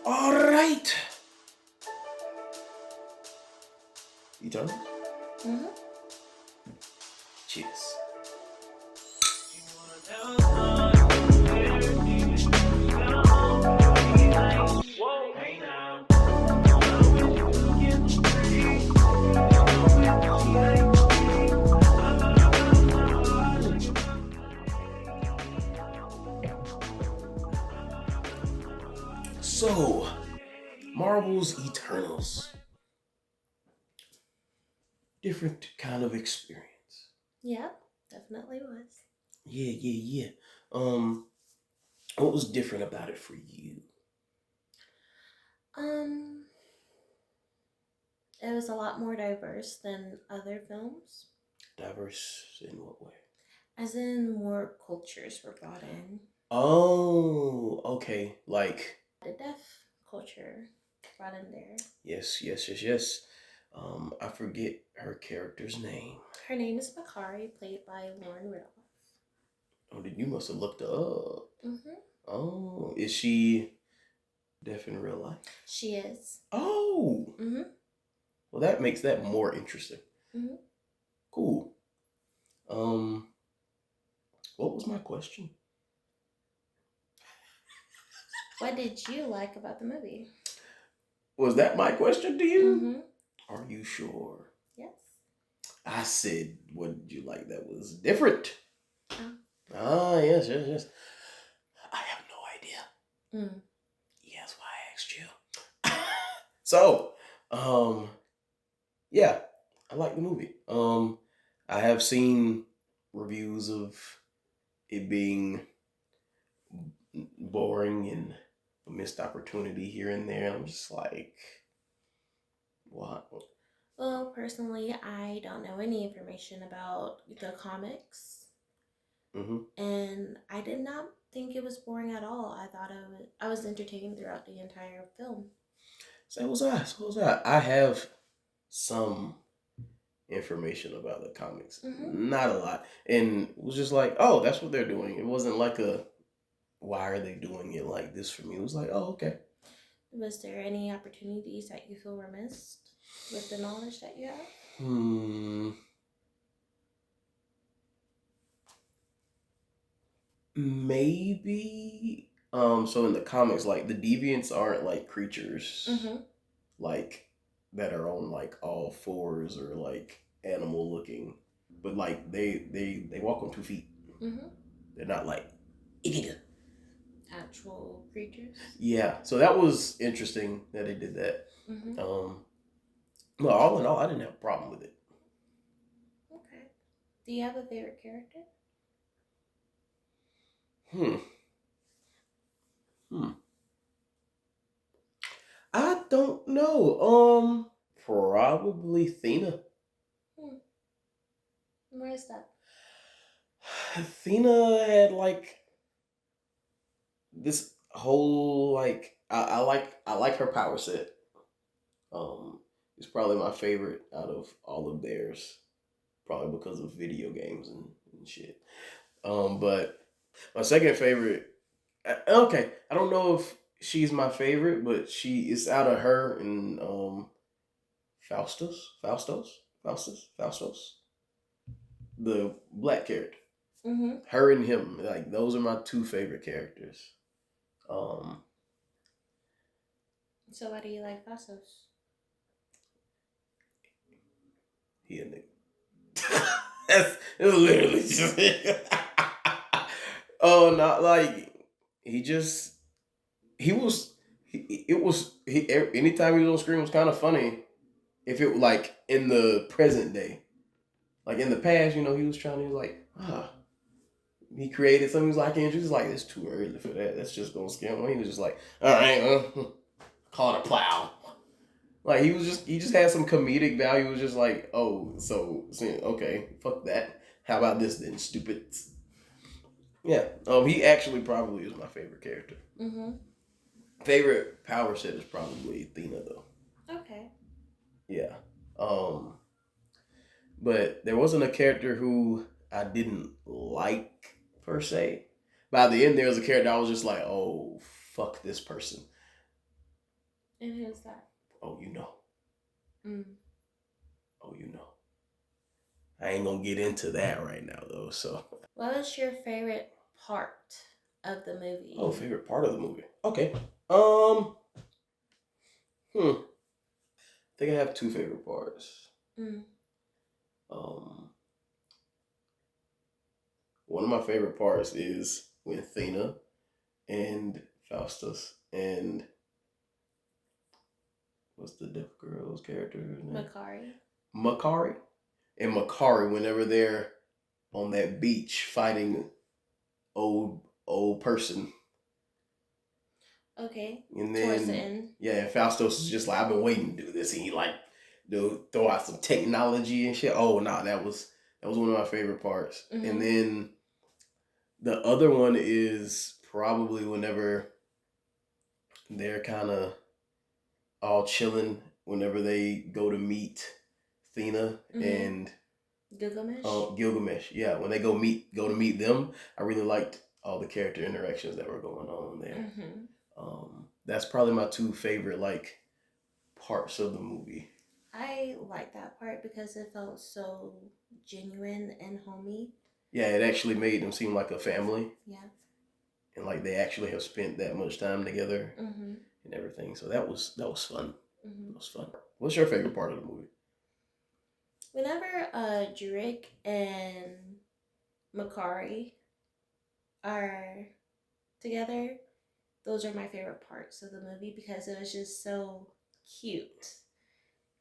All right. Eternals? Mm-hmm. Cheers. So, Marvel's Eternals. Different kind of experience. Yep, definitely was. Yeah. Um, what was different about it for you? Um, it was a lot more diverse than other films, Diverse in what way? as in more cultures were brought in. Oh, okay. Like, The deaf culture brought in there. yes. I forget her character's name. Her name is Makari, played by Lauren Ridloff. Oh, then you must have looked her up. Mm-hmm. Oh, is she deaf in real life? She is. Oh, Mm-hmm. well, that makes that more interesting. Mm-hmm. Cool. Um, what was my question? What did you like about the movie? Was that my question to you? Mm-hmm. Are you sure? Yes. I said, what did you like that was different? Oh. Ah, yes. I have no idea. Mm. Yeah, that's why I asked you. So, yeah, I like the movie. I have seen reviews of it being boring and a missed opportunity here and there. I'm just like, what? Well, personally, I don't know any information about the comics, Mm-hmm. and I did not think it was boring at all. I was entertained throughout the entire film. So was I. I have some information about the comics, Mm-hmm. not a lot, and it was just like, oh, that's what they're doing. It wasn't like a, why are they doing it like this for me? It was like, oh, okay. Was there any opportunities that you feel were missed with the knowledge that you have? Hmm. Maybe. So in the comics, like the deviants aren't like creatures Mm-hmm. like that are on like all fours or like animal looking, but like they walk on 2 feet. Mm-hmm. They're not like Actual creatures. yeah. So that was interesting that they did that. Mm-hmm. Well, all in all, I didn't have a problem with it. Okay. Do you have a favorite character? Hmm. Hmm. I don't know. Probably Thena. Hmm. Where is that? Athena had like this whole like I like her power set. It's probably my favorite out of all of theirs, probably because of video games and shit. But my second favorite, okay, I don't know if she's my favorite, but she is out of her and Faustus, the black character. Mm-hmm. Her and him, like those are my two favorite characters. Um, So why do you like Vassos? he a nigga. It's literally just oh, not like he just he was he, it was he anytime he was on screen was kind of funny. If it like in the present day, like in the past, he was trying to like he created something. He was like, Andrew, like it's too early for that. That's just gonna scare him. He was just like, all right, call it a plow. Like he just had some comedic value. It was just like, oh, so okay, fuck that. How about this then, stupid? Yeah. He actually probably is my favorite character. Mm-hmm. Favorite power set is probably Athena though. Okay. Yeah. Um, but there wasn't a character who I didn't like per se. By the end, there was a character I was just like, oh, fuck this person. And who's that? Oh, you know. Mm. Oh, you know. I ain't gonna get into that right now though. So, What was your favorite part of the oh, movie? favorite part of the movie. Okay. Um. Hmm. I think I have two favorite parts. Mm. Um. One of my favorite parts is when Athena and Faustus and what's the deaf girl's character's name? Makari. Makari and Makari. Whenever they're on that beach fighting old person. Okay. And Towards the then end. yeah, and Faustus is just like, I've been waiting to do this. And he like throw out some technology and shit. Oh no, that was one of my favorite parts. And Mm-hmm. then the other one is probably whenever they're kind of all chilling whenever they go to meet Thena Mm-hmm. and Gilgamesh. Gilgamesh. Yeah, when they go to meet them, I really liked all the character interactions that were going on there. Mm-hmm. That's probably my two favorite like parts of the movie. I like that part because it felt so genuine and homey. Yeah, it actually made them seem like a family, Yeah. and like they actually have spent that much time together Mm-hmm. and everything. So that was fun. Mm-hmm. That was fun. What's your favorite part of the movie? Whenever Drake and Makari are together, those are my favorite parts of the movie because it was just so cute.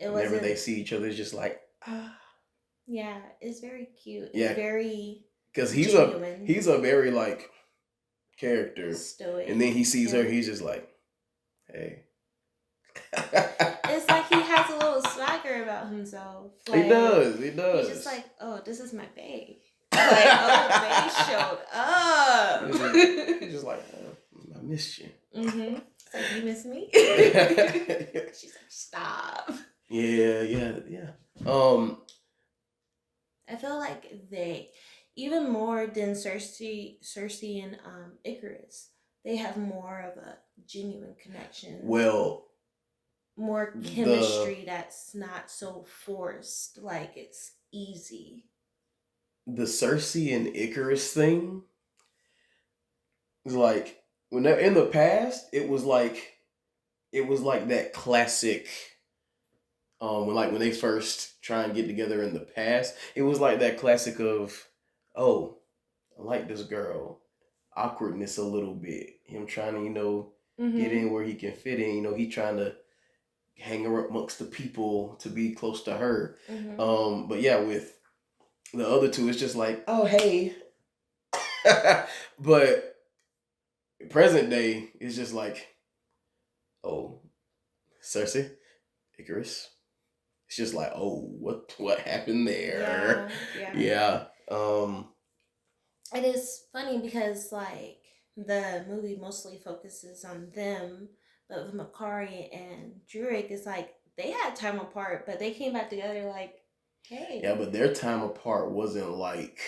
It Whenever they wasn't. see each other, it's just like ah, Yeah, it's very cute. It's yeah, very because genuine, he's a very like character, and stoic. then he sees her, Yeah. he's just like, hey. It's like he has a little swagger about himself. He Like does. He he's just does. like, oh, this is my bae. Like, oh, bae showed up. He's just like, I missed you. Mm-hmm. It's like, you miss me? She's like, stop. Yeah, yeah, yeah. Um, I feel like they, even more than Cersei and Icarus, they have more of a genuine connection, well, more the chemistry that's not so forced. Like it's easy. the Cersei and Icarus thing is like when they're in the past, it was like that classic. When they first try and get together in the past, it was like that classic of, oh, I like this girl, awkwardness a little bit. Him trying to get Mm-hmm. in where he can fit in. He trying to hang amongst the people to be close to her. Mm-hmm. But yeah, with the other two, it's just like, oh hey. But present day is just like, oh, Cersei, Icarus. It's just like, oh, what happened there? Yeah, yeah. Yeah. It is funny because like the movie mostly focuses on them, but with Makari and Druid, it's like they had time apart, but they came back together like, Yeah, hey. but their time apart wasn't like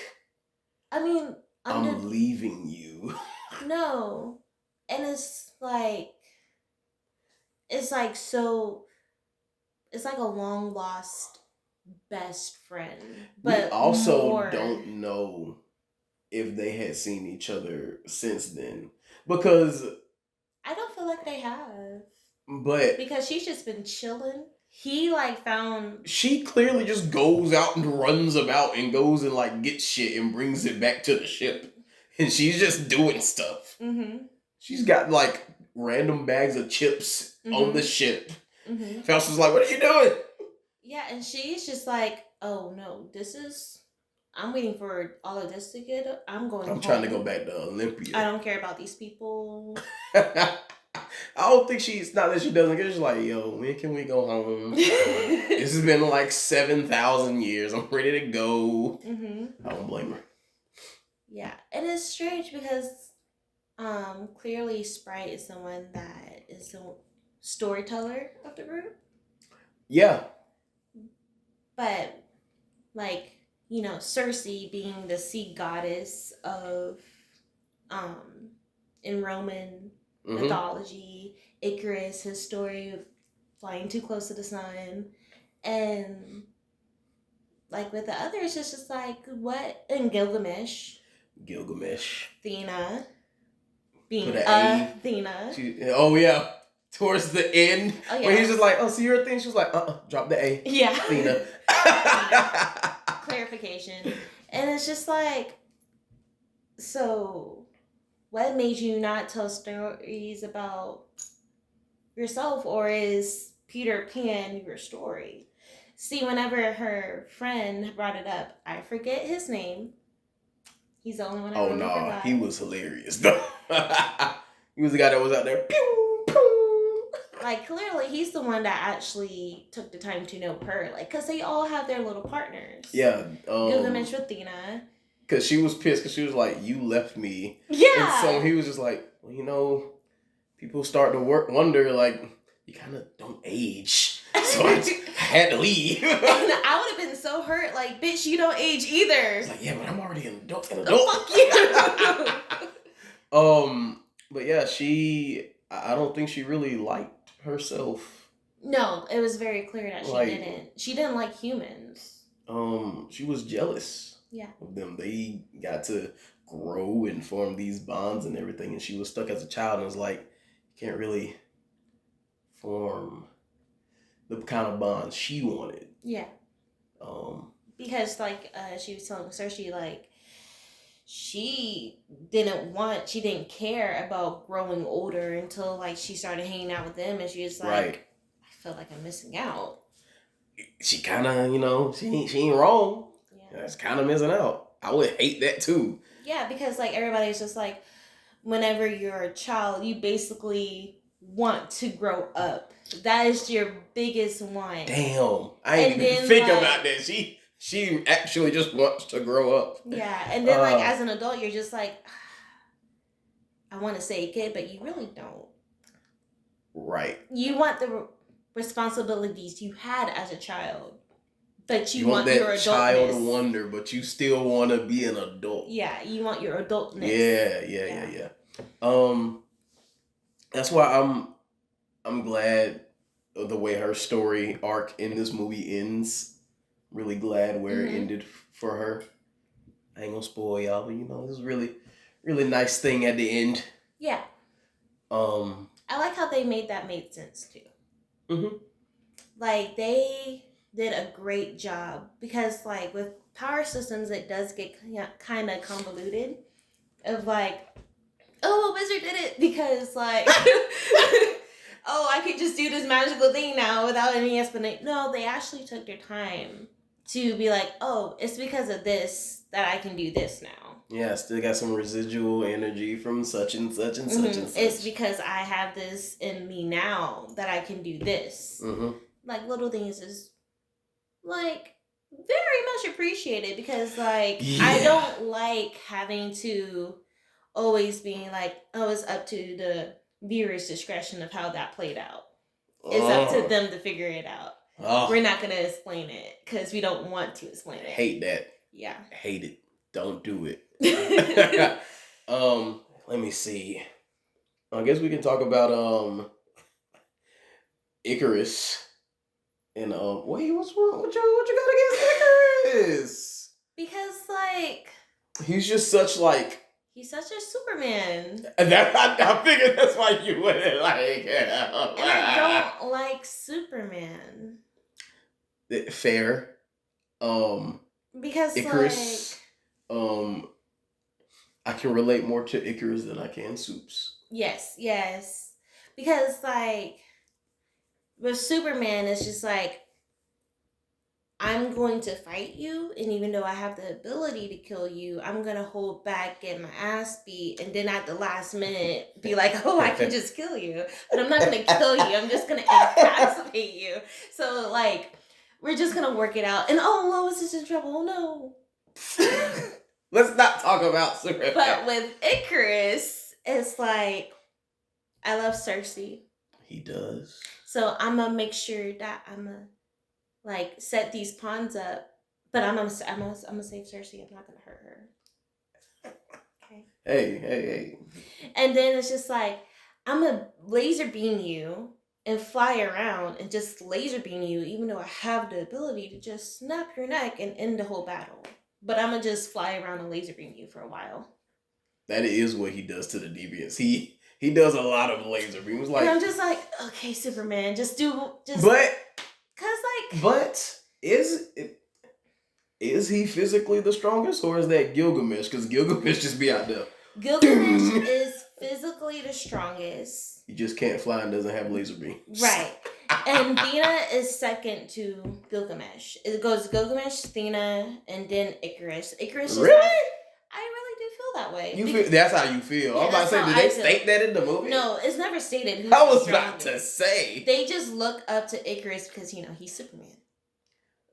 I mean, under I'm leaving you. no. And it's like so it's like a long lost best friend, We but also more. don't know if they had seen each other since then because I don't feel like they have. but Because she's just been chilling. He like found. she clearly just goes out and runs about and goes and like gets shit and brings it back to the ship. And she's just doing stuff. Mm-hmm. She's got like random bags of chips on the Mm-hmm. ship. Mm-hmm. Faust is like, what are you doing? Yeah, and she's just like, oh no, this is. I'm waiting for all of this to get up. I'm going I'm trying to go home. back to I Olympia. don't care about these people. I don't think she's not that she doesn't. It's just like, yo, when can we go home? This has been like 7,000 years. I'm ready to go. Mm-hmm. I don't blame her. Yeah, and it's strange because clearly Sprite is someone that is the storyteller of the group, Yeah, but like Cersei being the sea goddess of um in Roman Mm-hmm. mythology, Icarus, his story of flying too close to the sun, and like with the others, it's just like what and Gilgamesh, Gilgamesh. Athena Put being an A. Athena. Oh yeah. Towards the end, Oh when he's yeah, just like, "Oh, so you're a thing." She was like, drop the A, yeah. Athena. Athena. Clarification, and it's just like, so what made you not tell stories about yourself, or is Peter Pan your story? See, whenever her friend brought it up, I forget his name. He's the only one I Oh really no, he forgot. was hilarious though. He was the guy that was out there. Pew, pew. Like, clearly, he's the one that actually took the time to know her. Like, because they all have their little partners. Yeah, Gilgamesh with Athena. because she was pissed because she was like, "You left me," and Yeah. so he was just like, "Well, people start to wonder like you kind of don't age, so I had to leave." And I would have been so hurt. Like, bitch, you don't age either. It's like, yeah, but I'm already an adult. Fuck you. But yeah, I don't think she really liked herself. No, it was very clear that Like, she didn't. She didn't like humans. She was jealous. Yeah. Of them. They got to grow and form these bonds and everything, and she was stuck as a child and was like, you can't really form the kind of bonds she wanted. Yeah. Because like she was telling Cersei, like she didn't care about growing older until like she started hanging out with them, and she was like, right. I feel like I'm missing out. She kind of, she ain't wrong. Yeah. That's kind of missing out. I would hate that too. Yeah, because like everybody's just like, whenever you're a child, you basically want to grow up. That is your biggest want. Damn, I ain't even think about that. She actually just wants to grow up. Yeah, and then like as an adult, you're just like, I want to say kid, but you really don't. Right. You want the responsibilities you had as a child, but you want that your adultness. child wonder, but you still want to be an adult. Yeah, you want your adultness. Yeah. That's why I'm glad of the way her story arc in this movie ends. Really glad where it ended for her. I ain't gonna spoil y'all, but this is really, really nice thing at the end. Yeah. I like how they made sense too. Mm-hmm. Like they did a great job, because like with power systems, it does get kind of convoluted. Of like, oh, a wizard did it because like, oh, I could just do this magical thing now without any explanation. No, they actually took their time to be like, oh, it's because of this that I can do this now. Yeah, I still got some residual energy from such and such and such and such. It's because I have this in me now that I can do this. Like little things is like very much appreciated, because like I don't like having to always being like, oh, it's up to the viewer's discretion of how that played out. It's up to them to figure it out. We're not going to explain it because we don't want to explain it. Hate that. Yeah. Hate it. Don't do it. Let me see. I guess we can talk about Icarus. And wait, what's wrong? What you got against Icarus? Because like he's just such like he's such a Superman. I figured that's why you wouldn't like him. And I don't like Superman. Fair. Because Icarus, I can relate more to Icarus than I can Soups. Yes. Because like with Superman, it's just like, I'm going to fight you, and even though I have the ability to kill you, I'm going to hold back, get my ass beat, and then at the last minute be like, oh, I can just kill you. But I'm not going to kill you. I'm just going to incapacitate you. So, like, we're just going to work it out. And, oh, Lois is in trouble. Oh, no. Let's not talk about Superman. But with Icarus, it's like, I love Cersei. He does. So I'm going to make sure that I'm going to like set these pawns up, but I'm gonna save Cersei. I'm not gonna hurt her. Okay. Hey. And then it's just like, I'm a laser beam you and fly around and just laser beam you, even though I have the ability to just snap your neck and end the whole battle. But I'm gonna just fly around and laser beam you for a while. That is what he does to the deviants. He does a lot of laser beams. And Like, I'm just like, okay, Superman, just but cause like but is he physically the strongest, or is that Gilgamesh? Because Gilgamesh just be out there. Gilgamesh is physically the strongest. He just can't fly and doesn't have laser beams. Right. And Thena is second to Gilgamesh. It goes Gilgamesh, Thena, and then Icarus. Icarus is Really? I really do feel that way. You feel that's how you feel. Yeah, I'm about to say, did they state that in the movie? No, it's never stated who's I was the about strongest. to say. They just look up to Icarus because he's Superman.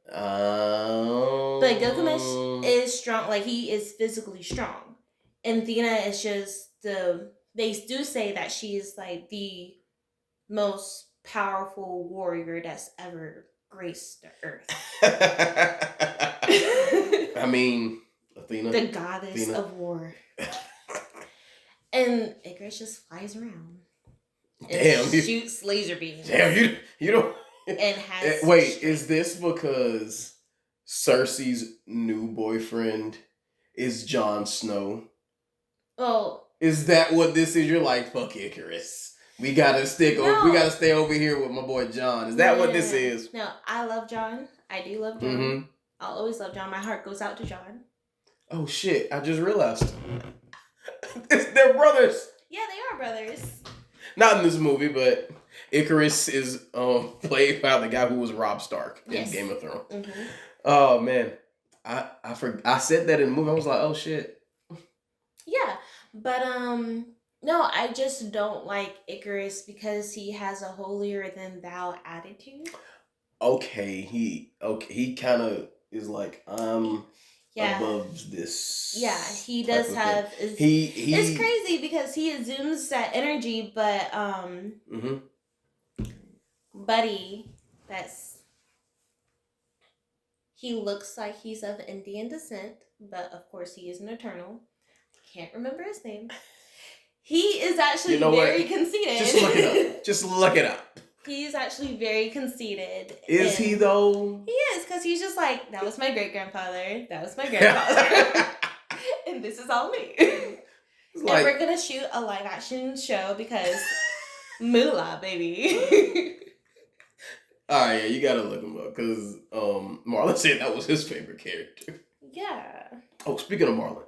But Gilgamesh is strong, like he is physically strong. And Thena is just they do say that she is like the most powerful warrior that's ever graced the earth. I mean, Athena. The goddess of war. And Icarus just flies around. And shoots laser beams. Damn, you don't. And has. Wait, strength. Is this because Cersei's new boyfriend is Jon Snow? Oh. Is that what this is? You're like, fuck Icarus. We gotta stay over here with my boy Jon. Is that what this is? No, I love Jon. I do love Jon. Mm-hmm. I'll always love Jon. My heart goes out to Jon. Oh shit! I just realized. They're brothers. Yeah, they are brothers. Not in this movie, but Icarus is played by the guy who was Robb Stark in Game of Thrones. Mm-hmm. Oh man, I said that in the movie. I was like, oh shit. Yeah, but no, I just don't like Icarus because he has a holier than thou attitude. Okay, he kind of is like above this. Yeah, he does have. It's crazy because he assumes that energy, but mm-hmm. Buddy, he looks like he's of Indian descent, but of course he is an Eternal. Can't remember his name. He is actually very conceited. Just look it up. Just look it up. He's actually very conceited. Is he though? He is, because he's just like, that was my great-grandfather. That was my grandfather. And this is all me. And we're going to shoot a live-action show because moolah, baby. All right, yeah, you got to look him up because Marlon said that was his favorite character. Yeah. Oh, speaking of Marlon.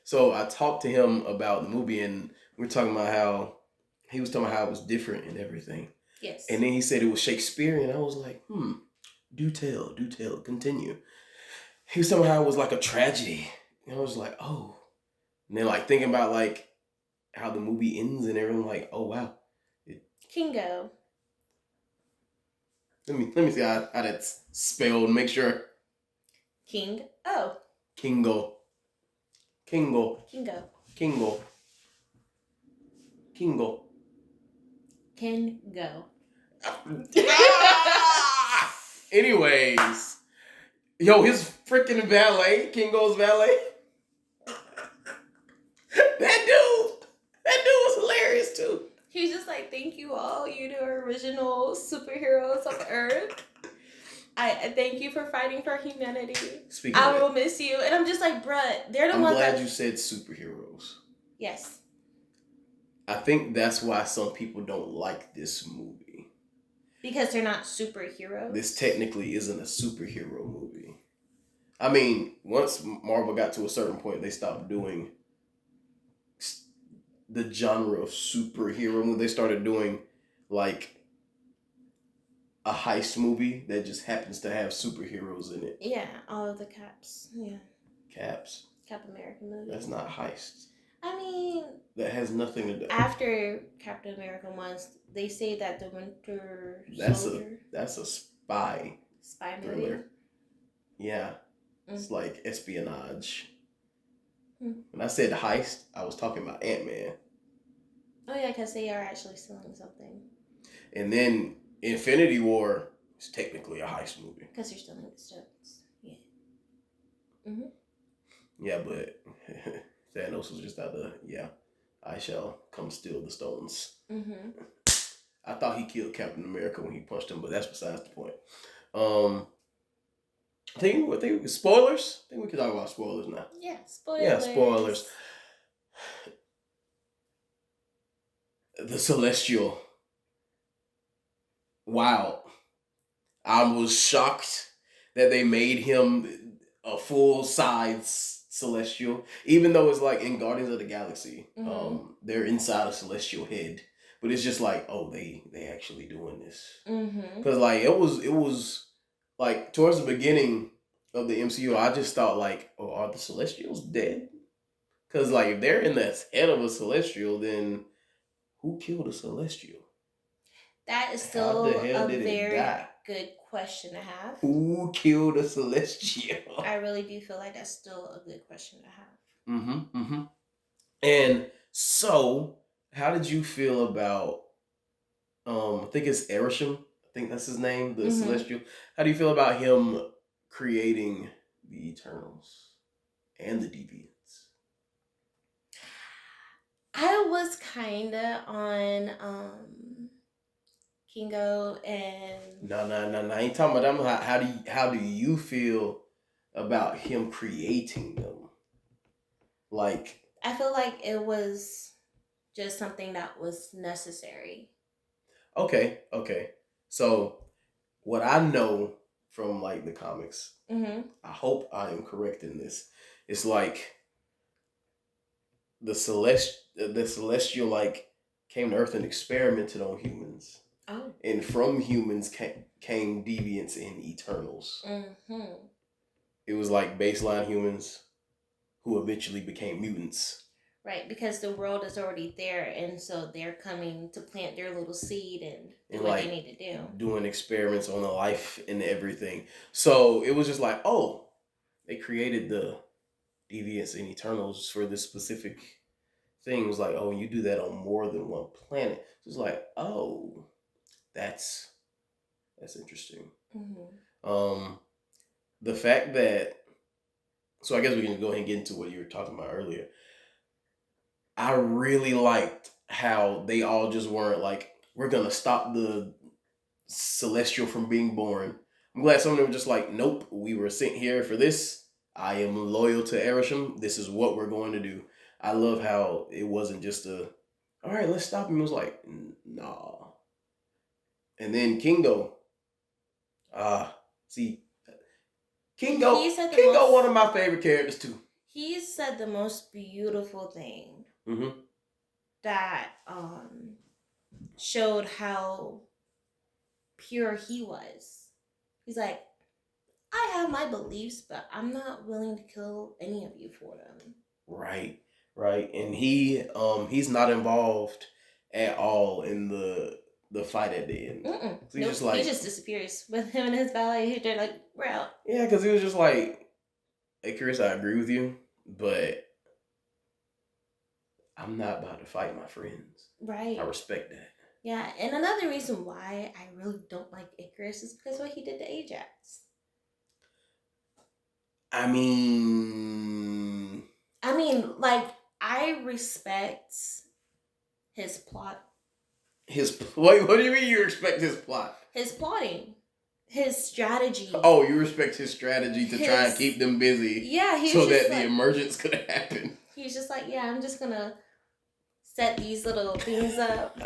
So I talked to him about the movie and we were talking about how he was talking about how it was different and everything. Yes. And then he said it was Shakespearean. I was like, do tell, continue. He was talking about how it was like a tragedy. And I was like, oh. And then like thinking about like how the movie ends and everything, like, oh wow. Kingo. Let me see how that's spelled. Make sure. Kingo. Kingo. Kingo. Anyways, yo, his freaking valet, Kingo's valet. That dude was hilarious too. He's just like, thank you all, you the original superheroes of Earth. I thank you for fighting for humanity. I will miss you. And I'm just like, bruh, they're the ones. I'm glad you said superheroes. Yes. I think that's why some people don't like this movie. Because they're not superheroes? This technically isn't a superhero movie. I mean, once Marvel got to a certain point, they stopped doing the genre of superhero when they started doing like a heist movie that just happens to have superheroes in it. Yeah, all of the Caps. Yeah. Caps? Cap America movie. That's not heist. I mean... That has nothing to do... After Captain America once, they say that the Winter Soldier... That's a spy movie? thriller. Yeah. It's like espionage. When I said heist, I was talking about Ant-Man. Oh yeah, because they are actually stealing something. And then Infinity War is technically a heist movie. Because you're stealing the stones. Yeah. Yeah, but Thanos was just out there. Yeah. I shall come steal the stones. Mm-hmm. I thought he killed Captain America when he punched him, but that's besides the point. Um, I think spoilers. I think we can talk about spoilers now. Yeah, Yeah, spoilers. spoilers. The Celestial. Wow, I was shocked that they made him a full size Celestial, even though it's like in Guardians of the Galaxy, Mm-hmm. they're inside a Celestial head, but it's just like, oh, they actually doing this Mm-hmm. because like it was like towards the beginning of the MCU, I just thought like, oh, are the Celestials dead? Because like if they're in the head of a Celestial, then who killed a Celestial? That is How the still hell a did it very die? good question to have. Who killed a Celestial? I really do feel like that's still a good question to have. Mm-hmm. Mm-hmm. And so, how did you feel about I think it's Erisham. I think that's his name, the Mm-hmm. Celestial. How do you feel about him creating the Eternals and the Deviants? I was kinda on Kingo and No, no, no, no. I ain't talking about them. How do you feel about him creating them? Like, I feel like it was just something that was necessary. okay, okay. So what I know from like the comics, Mm-hmm. I hope I am correct in this. It's like the celestial like came to Earth and experimented on humans, Oh. and from humans came deviants and Eternals. Mm-hmm. It was like baseline humans who eventually became mutants, Right, because the world is already there, and so they're coming to plant their little seed and do and what they like need to do. doing experiments on the life and everything. So it was just like, oh, they created the deviants and Eternals for this specific thing. It was like, oh, you do that on more than one planet. So it's like, oh, that's that's interesting. Mm-hmm. Um, the fact that so I guess we can go ahead and get into what you were talking about earlier. I really liked how they all just weren't like, we're gonna stop the celestial from being born. I'm glad some of them were just like, nope, we were sent here for this. I am loyal to Erisham. This is what we're going to do. I love how it wasn't just a, all right, let's stop him. It was like, nah. And then Kingo, see, He Kingo, said the Kingo, one most. of my favorite characters too. He said the most beautiful thing Mm-hmm. that showed how pure he was. He's like, I have my beliefs, but I'm not willing to kill any of you for them. Right, right, and he's not involved at all in the fight at the end. Mm-mm. So he's Nope. just He like, just disappears with him and his valet. They're like, we're out. yeah, because he was just like, hey, Chris, I agree with you, but I'm not about to fight my friends. Right. I respect that. Yeah, and another reason why I really don't like Icarus is because what he did to Ajax. I mean, I mean, like, I respect his plot, his wait, what do you mean you respect his plot? his plotting, his strategy. Oh, you respect his strategy to try and His keep them busy yeah, he so was just that the like emergence could happen. he's just like yeah, I'm just gonna set these little things up.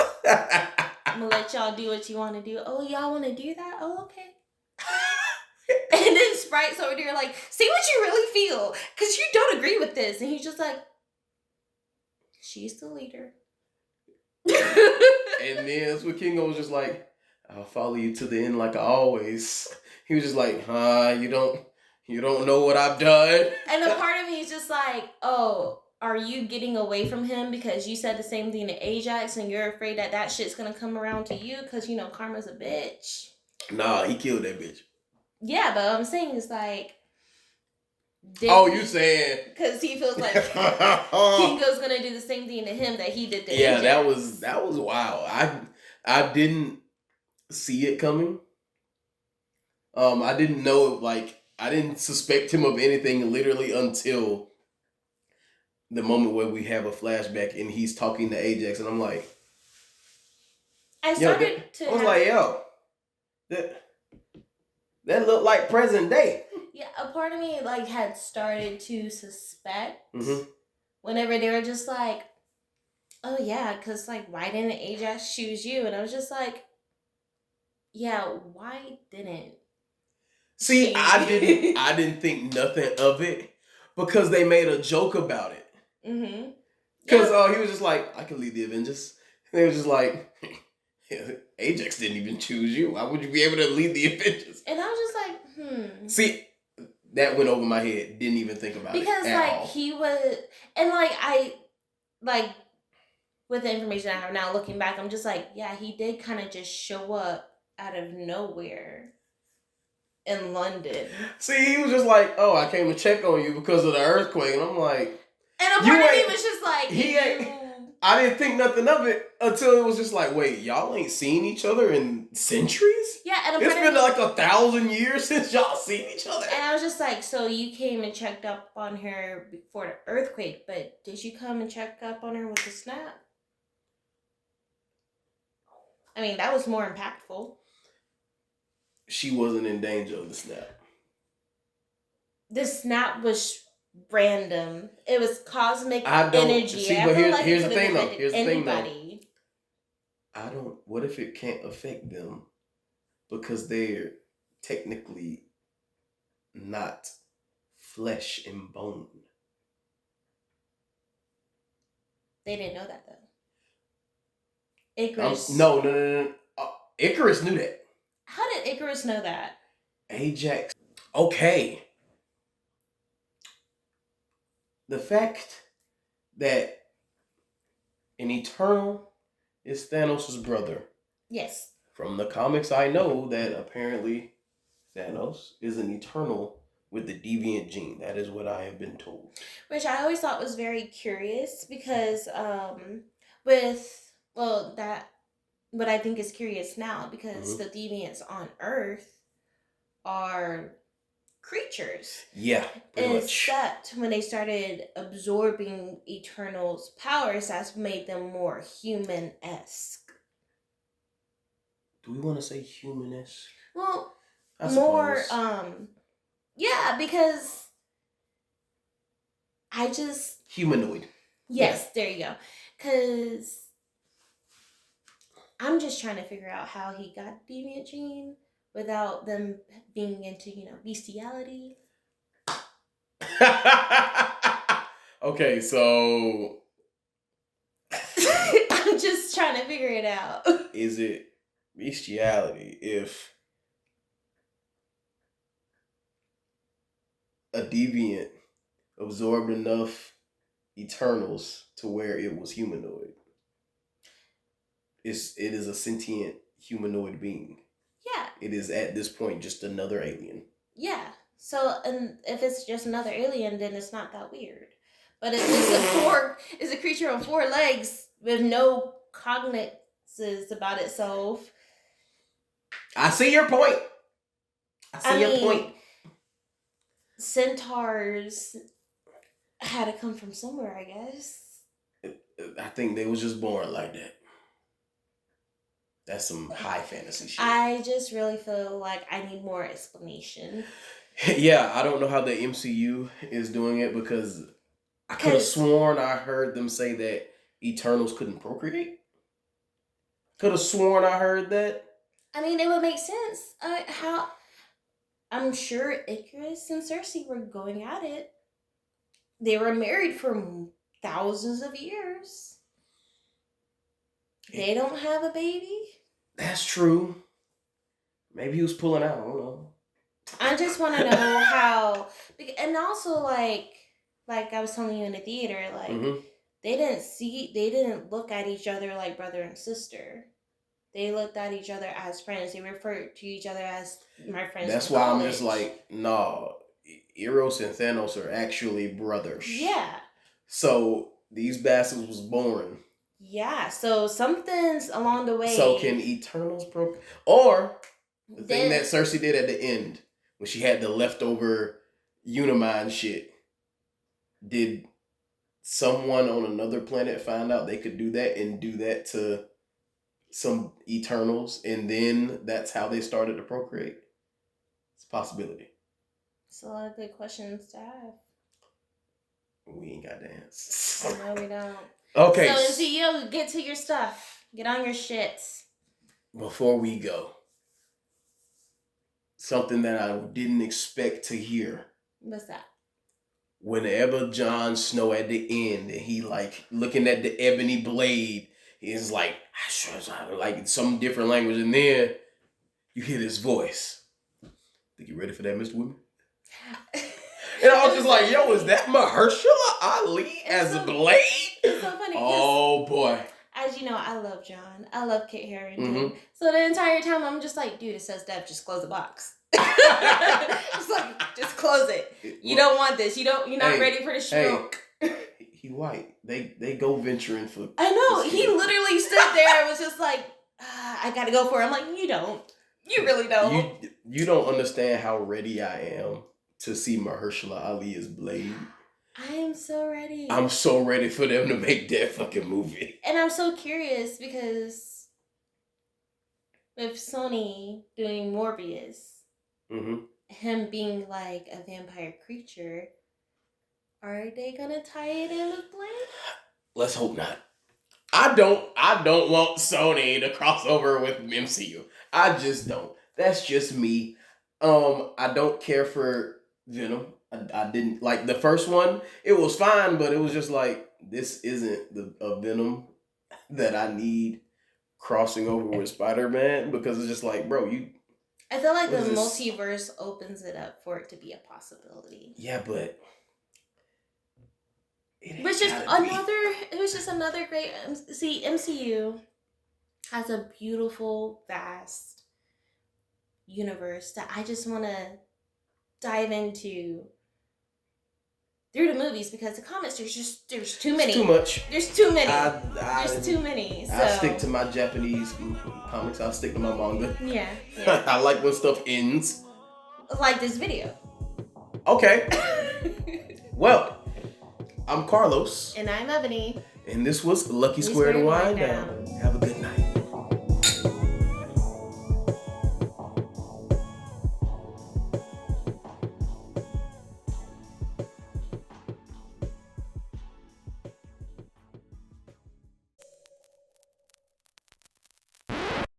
I'm gonna let y'all do what you want to do. Oh, y'all want to do that? Oh, okay. And then Sprite's over there like, see what you really feel, cause you don't agree with this, and he's just like, she's the leader. And then that's what Kingo was just like, I'll follow you to the end like I always. He was just like, you don't know what I've done. And a part of me is just like, oh, are you getting away from him because you said the same thing to Ajax and you're afraid that that shit's gonna come around to you because you know karma's a bitch. Nah, he killed that bitch. Yeah, but what I'm saying is like, Oh, you saying? Because he feels like Kingo's gonna do the same thing to him that he did to Yeah, Ajax. that was wild. I didn't see it coming. I didn't know, like, I didn't suspect him of anything literally until the moment where we have a flashback and he's talking to Ajax, and I'm like, I started to I was have like, yo, that looked like present day. yeah, a part of me like had started to suspect Mm-hmm. whenever they were just like, oh yeah, because like why didn't Ajax choose you? And I was just like, yeah, why didn't See, she? I didn't think nothing of it because they made a joke about it. Mm-hmm. Because Yep. he was just like, I can lead the Avengers. And they was just like, yeah, Ajax didn't even choose you. Why would you be able to lead the Avengers? And I was just like, See, that went over my head. Didn't even think about it because at like all. he was, and like I like with the information I have now, looking back, I'm just like, yeah, he did kind of just show up out of nowhere in London. See, he was just like, oh, I came to check on you because of the earthquake. And I'm like, And a you part of me ain't, was just like, he ain't, I didn't think nothing of it until it was just like, wait, y'all ain't seen each other in centuries? yeah, and a It's part been of me, like 1,000 years since y'all seen each other. and I was just like, so you came and checked up on her before the earthquake, but did you come and check up on her with the snap? I mean, that was more impactful. She wasn't in danger of the snap. The snap was random. It was cosmic I don't energy. see, I but feel like here's it the could have thing though. affected Here's the thing though. anybody. I don't. What if it can't affect them because they're technically not flesh and bone? They didn't know that though. Icarus. No. Icarus knew that. How did Icarus know that? Ajax. Okay. The fact that an Eternal is Thanos' brother. Yes. From the comics, I know that apparently Thanos is an Eternal with the deviant gene. That is what I have been told. Which I always thought was very curious because with well that what I think is curious now because Mm-hmm. the deviants on Earth are creatures. Yeah, pretty much. Except when they started absorbing Eternal's powers, that's made them more human-esque. Do we want to say humanist? Well, I more suppose. yeah, because I just Humanoid. yes, there you go. Cause I'm just trying to figure out how he got deviant gene without them being into, bestiality. Okay, so I'm just trying to figure it out. is it bestiality if a deviant absorbed enough Eternals to where it was humanoid? It is a sentient humanoid being. Yeah. It is at this point just another alien. Yeah. So, and if it's just another alien, then it's not that weird. But if it's a creature on four legs with no cognizances about itself. I see your point. I see your point. Centaurs had to come from somewhere, I guess. I think they was just born like that. That's some high fantasy shit. I just really feel like I need more explanation. Yeah, I don't know how the MCU is doing it because I could have sworn I heard them say that Eternals couldn't procreate. Could have sworn I heard that. I mean, it would make sense. How? I'm sure Icarus and Cersei were going at it. They were married for thousands of years. They don't have a baby. That's true. Maybe he was pulling out. I don't know. I just want to know how, and also like I was telling you in the theater, like they didn't look at each other like brother and sister. They looked at each other as friends. They referred to each other as my friends. That's why I'm just like, no, Eros and Thanos are actually brothers. Yeah. So these bastards was born. Yeah. So something's along the way. So can Eternals procreate? Or the thing that Cersei did at the end when she had the leftover Unimind shit. Did someone on another planet find out they could do that and do that to some Eternals, and then that's how they started to procreate? It's a possibility. It's a lot of good questions to have. We ain't got the answers. No, we don't. Okay. So, MCU, get to your stuff. Get on your shits. Before we go, something that I didn't expect to hear. What's that? Whenever Jon Snow at the end, and he like looking at the ebony blade, he's like some different language, and then you hear this voice. Think you ready for that, Mr. Women? And I was just like, yo, is that Mahershala Ali as a Blade? It's so funny. Oh boy. As you know, I love John. I love Kit Harington. Mm-hmm. So the entire time, I'm just like, dude, it says Dev, just close the box. Just like, just close it. You don't want this. You're not ready for the stroke. He white. They go venturing for. I know. He literally stood there and was just like, I gotta go for it. I'm like, you don't. You really don't. You don't understand how ready I am to see Mahershala Ali as Blade. I am so ready. I'm so ready for them to make that fucking movie. And I'm so curious because with Sony doing Morbius, him being like a vampire creature, are they gonna tie it in with Blade? Let's hope not. I don't want Sony to cross over with MCU. I just don't. That's just me. I don't care for Venom. I didn't like the first one. It was fine, but it was just like, this isn't a Venom that I need crossing over with Spider-Man, because it's just like, bro, I feel like the multiverse opens it up for it to be a possibility. Yeah, but it was just another great. See, MCU has a beautiful, vast universe that I just want to dive into through the movies, because the comics, there's too many. It's too much. There's too many. There's too many. So. I stick to my Japanese comics. I'll stick to my manga. Yeah. I like when stuff ends. Like this video. Okay. Well, I'm Carlos. And I'm Ebony. And this was Luckie² to Wind Down.